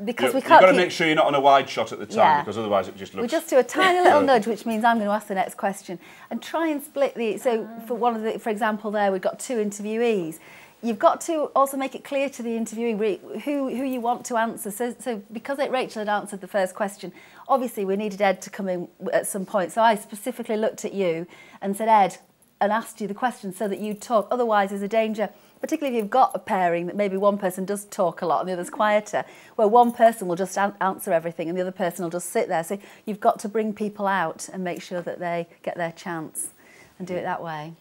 because we can't. You've got to make sure you're not on a wide shot at the time, because otherwise it just looks. We just do a tiny little nudge, which means I'm going to ask the next question, and try and split the. So for example, there we've got 2 interviewees. You've got to also make it clear to the interviewee who you want to answer. So because Rachel had answered the first question, obviously we needed Ed to come in at some point. So I specifically looked at you and said, Ed, and asked you the question so that you'd talk. Otherwise, there's a danger, particularly if you've got a pairing that maybe one person does talk a lot and the other's quieter, where one person will just answer everything and the other person will just sit there. So you've got to bring people out and make sure that they get their chance and do it that way.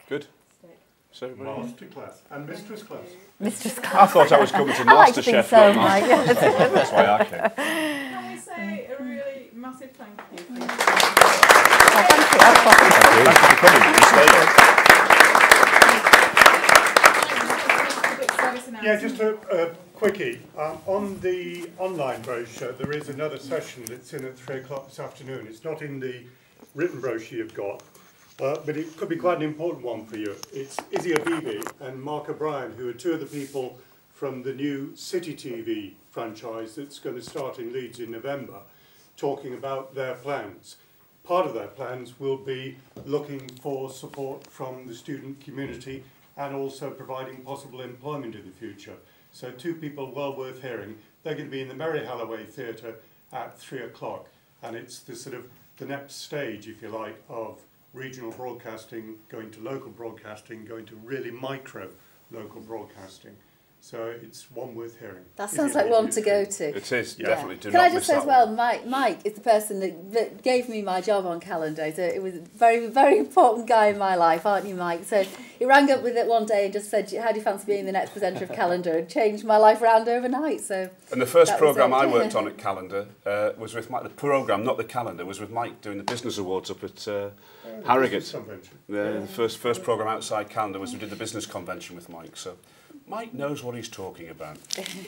Good. So, Masterclass and Mistress Class. Mistress Class. I thought I was coming to MasterChef. So, that's why I came. Can we say a really massive thank you? Thank you. Thank you for coming. Yeah, just a quickie. On the online brochure, there is another session that's in at 3 o'clock this afternoon. It's not in the written brochure you've got. But it could be quite an important one for you. It's Izzy Abibi and Mark O'Brien, who are 2 of the people from the new City TV franchise that's going to start in Leeds in November, talking about their plans. Part of their plans will be looking for support from the student community and also providing possible employment in the future. So 2 people well worth hearing. They're going to be in the Mary Halloway Theatre at 3 o'clock, and it's the sort of the next stage, if you like, of regional broadcasting, going to local broadcasting, going to really micro local broadcasting. So it's one worth hearing. That sounds like one to go to. It is, definitely. Do Can not I just miss say that as well, one. Mike is the person that gave me my job on Calendar. So it was a very, very important guy in my life, aren't you, Mike? So he rang up with it one day and just said, how do you fancy being the next presenter of Calendar? And changed my life around overnight. So. And the first programme I worked on at Calendar was with Mike. The programme, not the calendar, was with Mike doing the Business Awards up at Harrogate. The first programme outside Calendar was we did the business convention with Mike. So Mike knows what he's talking about.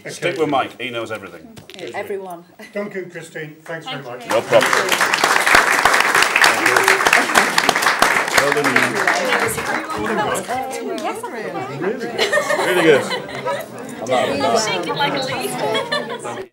Stick with Mike, he knows everything. Everyone. Duncan, Christine, thanks very much. No problem. Yes, really good. Shaking like a leaf.